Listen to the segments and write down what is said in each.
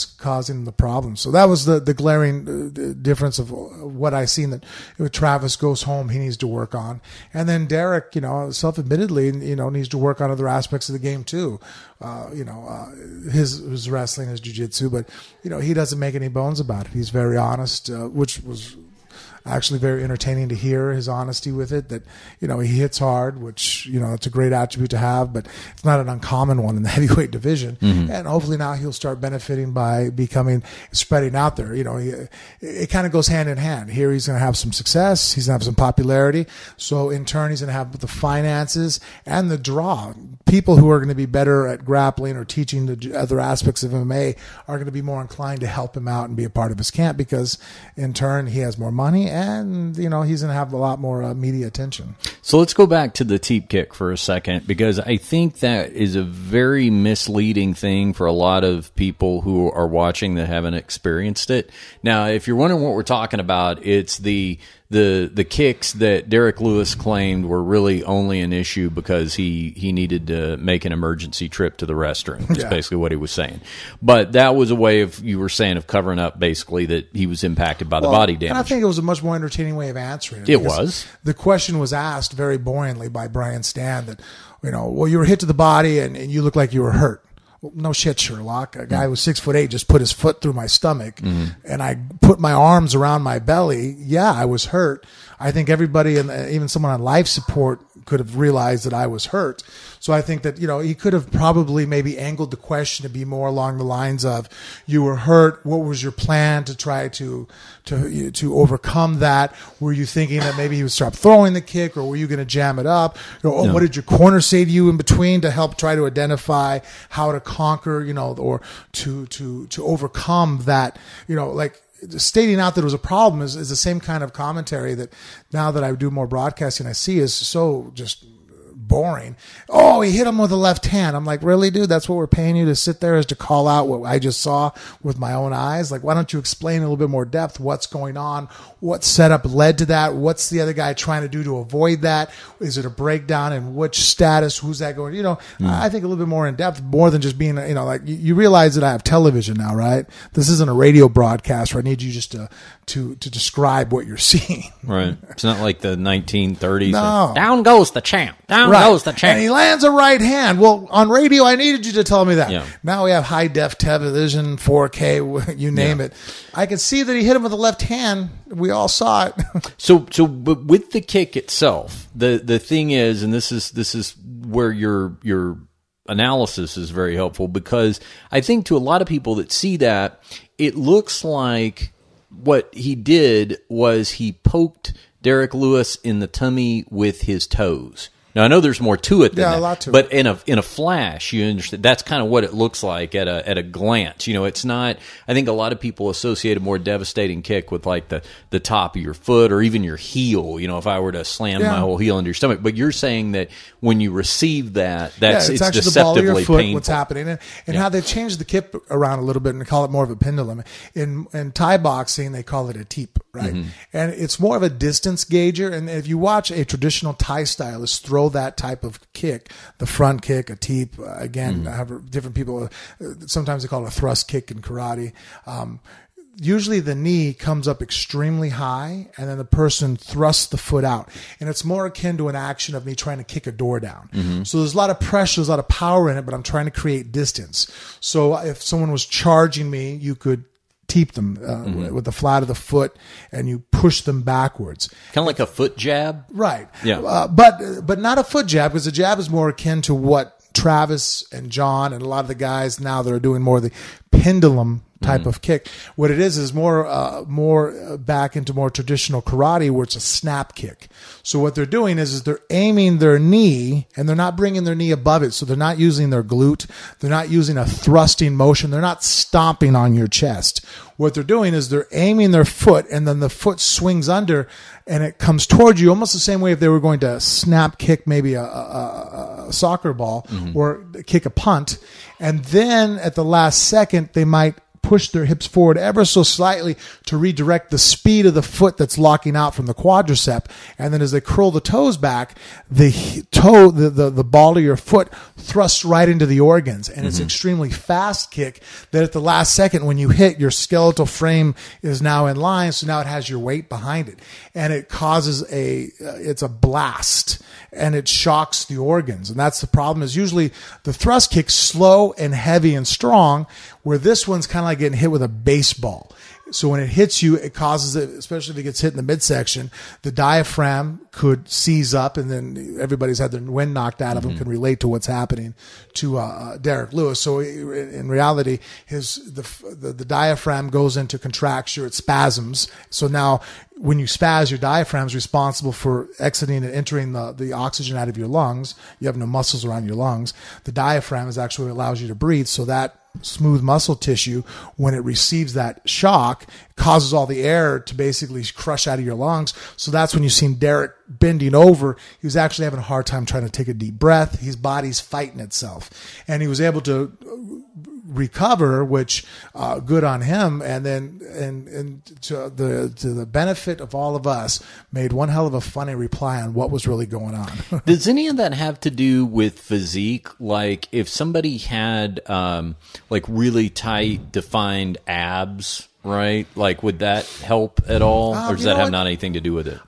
causing the problem. So that was the glaring difference of what I seen, that if Travis goes home, he needs to work on. And then Derek, self-admittedly, needs to work on other aspects of the game too. His wrestling, his jiu-jitsu, but, he doesn't make any bones about it. He's very honest, which was actually very entertaining to hear, his honesty with it, that, he hits hard, which, it's a great attribute to have, but it's not an uncommon one in the heavyweight division. Mm-hmm. And hopefully now he'll start benefiting by spreading out there. It kind of goes hand in hand. Here he's going to have some success. He's going to have some popularity. So in turn, he's going to have the finances and the draw. People who are going to be better at grappling or teaching the other aspects of MMA are going to be more inclined to help him out and be a part of his camp, because in turn he has more money, and he's going to have a lot more media attention. So let's go back to the teep kick for a second, because I think that is a very misleading thing for a lot of people who are watching that haven't experienced it. Now, if you're wondering what we're talking about, it's the kicks that Derek Lewis claimed were really only an issue because he needed to make an emergency trip to the restroom. That's basically what he was saying. But that was a way of, you were saying, of covering up basically that he was impacted by the body damage. And I think it was a much more entertaining way of answering it. It was. The question was asked very boringly by Brian Stann that, you were hit to the body and you look like you were hurt. Well, no shit, Sherlock. A guy who was 6'8" just put his foot through my stomach, and I put my arms around my belly. Yeah, I was hurt. I think everybody, and even someone on life support, could have realized that I was hurt. So I think that, he could have probably maybe angled the question to be more along the lines of, you were hurt. What was your plan to try to overcome that? Were you thinking that maybe he would stop throwing the kick, or were you going to jam it up? No. What did your corner say to you in between to help try to identify how to conquer, or to overcome that, stating out that it was a problem is the same kind of commentary that now that I do more broadcasting, I see is so just boring. Oh, he hit him with the left hand. I'm like, really, dude? That's what we're paying you to sit there, is to call out what I just saw with my own eyes? Like, why don't you explain in a little bit more depth what's going on? What setup led to that? What's the other guy trying to do to avoid that? Is it a breakdown? And which status? Who's that going? I think a little bit more in depth, more than just being, like, you realize that I have television now, right? This isn't a radio broadcast where I need you just to describe what you're seeing. Right. It's not like the 1930s. No. Down goes the champ. Down goes the champ. And he lands a right hand. Well, on radio, I needed you to tell me that. Yeah. Now we have high def television, 4K, you name it. I could see that he hit him with the left hand. We all saw it. But with the kick itself, the thing is, and this is where your analysis is very helpful, because I think to a lot of people that see that, it looks like what he did was he poked Derek Lewis in the tummy with his toes. Now, I know there's more to it than that, a lot to but it. in a flash, you understand, that's kind of what it looks like at a glance. It's not, I think a lot of people associate a more devastating kick with like the top of your foot or even your heel, if I were to slam my whole heel into your stomach. But you're saying that when you receive that, it's actually deceptively the ball of your foot, painful. what's happening, and how they've changed the kick around a little bit and call it more of a pendulum. In Thai boxing, they call it a teep, right? Mm-hmm. And it's more of a distance gauger. And if you watch a traditional Thai stylist throw that type of kick, the front kick, a teep, again, different people, sometimes they call it a thrust kick in karate. Usually the knee comes up extremely high, and then the person thrusts the foot out. And it's more akin to an action of me trying to kick a door down. Mm-hmm. So there's a lot of pressure, there's a lot of power in it, but I'm trying to create distance. So if someone was charging me, you could teep them with the flat of the foot, and you push them backwards. Kind of like a foot jab? Right. Yeah. But not a foot jab, because the jab is more akin to what Travis and John and a lot of the guys now that are doing more of the pendulum type of kick. What it is more back into more traditional karate, where it's a snap kick. So what they're doing is they're aiming their knee, and they're not bringing their knee above it. So they're not using their glute. They're not using a thrusting motion. They're not stomping on your chest. What they're doing is they're aiming their foot, and then the foot swings under, and it comes towards you almost the same way if they were going to snap kick maybe a soccer ball or kick a punt. And then at the last second, they might push their hips forward ever so slightly to redirect the speed of the foot that's locking out from the quadricep. And then as they curl the toes back, the ball of your foot thrusts right into the organs. And it's extremely fast kick that at the last second when you hit, your skeletal frame is now in line. So now it has your weight behind it. And it causes it's a blast, and it shocks the organs. And that's the problem, is usually the thrust kick's slow and heavy and strong, where this one's kind of like getting hit with a baseball. So when it hits you, it causes it, especially if it gets hit in the midsection, the diaphragm could seize up, and then everybody's had their wind knocked out of them, can relate to what's happening to Derek Lewis. So in reality, the diaphragm goes into contraction, it spasms. So now when you spaz, your diaphragm is responsible for exiting and entering the oxygen out of your lungs. You have no muscles around your lungs. The diaphragm is actually what allows you to breathe. So that smooth muscle tissue, when it receives that shock, causes all the air to basically crush out of your lungs. So that's when you see Derek bending over. He was actually having a hard time trying to take a deep breath. His body's fighting itself, and he was able to recover, which good on him. And then and to the benefit of all of us, made one hell of a funny reply on what was really going on. Does any of that have to do with physique? Like if somebody had like really tight defined abs, right? Like would that help at all, or does that have not anything to do with it?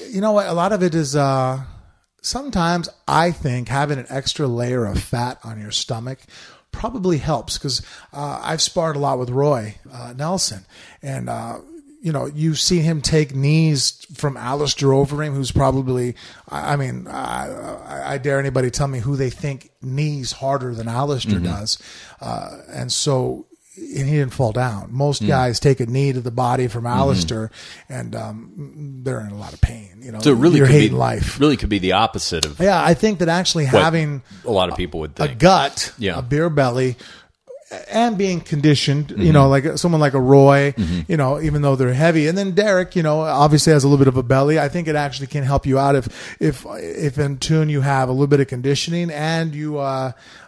You know what? A lot of it is sometimes I think having an extra layer of fat on your stomach probably helps, because I've sparred a lot with Roy Nelson, and you've seen him take knees from Alistair Overeem, who's probably, I dare anybody tell me who they think knees harder than Alistair does, and he didn't fall down. Most guys take a knee to the body from Alistair, and they're in a lot of pain. So it really you're could hating be life. Really could be the opposite of. Yeah, I think that actually having a lot of people would think. A gut, a beer belly, and being conditioned, like someone like a Roy, even though they're heavy, and then Derek, obviously has a little bit of a belly. I think it actually can help you out if in tune you have a little bit of conditioning, and you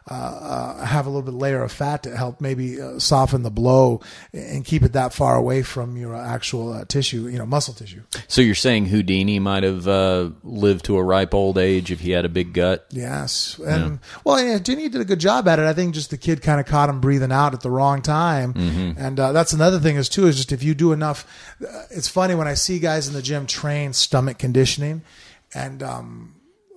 have a little bit layer of fat to help maybe soften the blow and keep it that far away from your actual tissue, muscle tissue. So you're saying Houdini might have lived to a ripe old age if he had a big gut? Yes. And Houdini did a good job at it. I think just the kid kind of caught him breathing out at the wrong time. And that's another thing is just if you do enough, it's funny when I see guys in the gym train stomach conditioning, and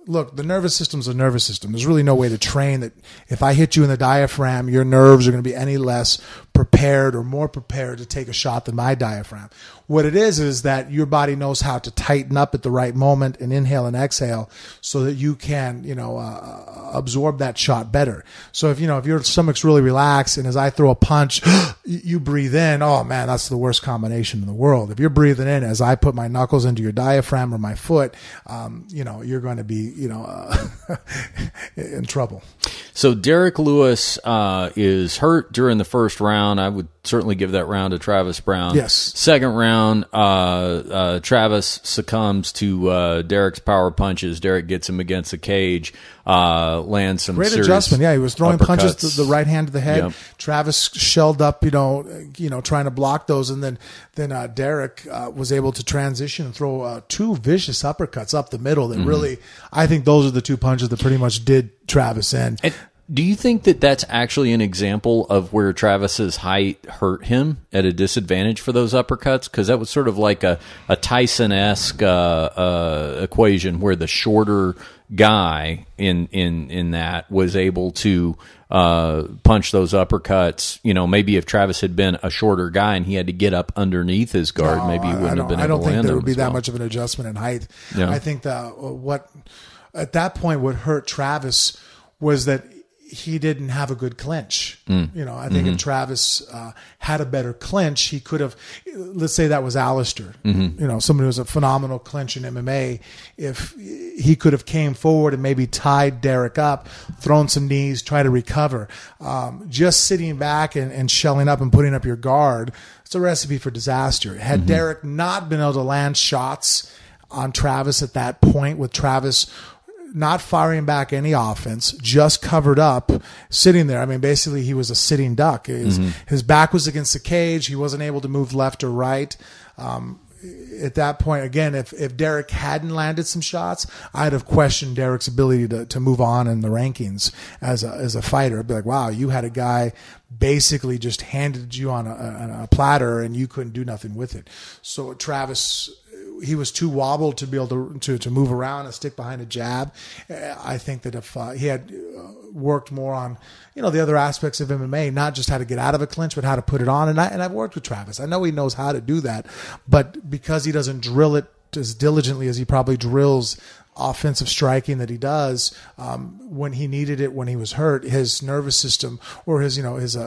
look, the nervous system's a nervous system. There's really no way to train that if I hit you in the diaphragm, your nerves are going to be any less prepared or more prepared to take a shot than my diaphragm. What it is that your body knows how to tighten up at the right moment and inhale and exhale so that you can, absorb that shot better. So if your stomach's really relaxed and as I throw a punch, you breathe in, oh man, that's the worst combination in the world. If you're breathing in as I put my knuckles into your diaphragm or my foot, you're going to be, in trouble. So Derek Lewis is hurt during the first round. I would certainly give that round to Travis Brown. Yes. Second round, Travis succumbs to Derek's power punches. Derek gets him against the cage, lands some great serious adjustment. Yeah, he was throwing uppercuts. punches to the right hand to the head. Yep. Travis shelled up, trying to block those, and then Derek was able to transition and throw two vicious uppercuts up the middle that really, I think those are the two punches that pretty much did Travis in. And do you think that that's actually an example of where Travis's height hurt him at a disadvantage for those uppercuts? Because that was sort of like a Tyson-esque equation where the shorter guy in that was able to punch those uppercuts. Maybe if Travis had been a shorter guy and he had to get up underneath his guard, maybe he wouldn't have been able to land them. I don't think there would be that well. much of an adjustment in height. Yeah. I think that at that point what hurt Travis was that he didn't have a good clinch. I think if Travis had a better clinch, he could have, let's say that was Alistair, somebody who was a phenomenal clinch in MMA. If he could have came forward and maybe tied Derek up, thrown some knees, try to recover. Just sitting back and shelling up and putting up your guard, it's a recipe for disaster. Had Derek not been able to land shots on Travis at that point, with Travis not firing back any offense, just covered up, sitting there. I mean, basically he was a sitting duck. His back was against the cage. He wasn't able to move left or right. At that point, again, if Derek hadn't landed some shots, I'd have questioned Derek's ability to move on in the rankings as a fighter. I'd be like, wow, you had a guy basically just handed you on a platter and you couldn't do nothing with it. So Travis, he was too wobbled to be able to move around and stick behind a jab. I think that if he had worked more on, the other aspects of MMA, not just how to get out of a clinch, but how to put it on. And I've worked with Travis. I know he knows how to do that, but because he doesn't drill it as diligently as he probably drills offensive striking that he does, when he needed it, when he was hurt, his nervous system or his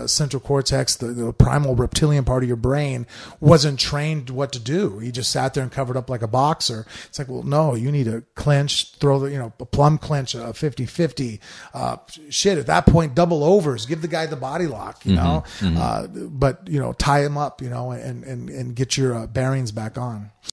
central cortex, the primal reptilian part of your brain, wasn't trained what to do. He just sat there and covered up like a boxer. It's like, well, no, you need to clinch, throw a plum clinch, a 50-50, shit. At that point, double overs, give the guy the body lock, but tie him up, and get your bearings back on.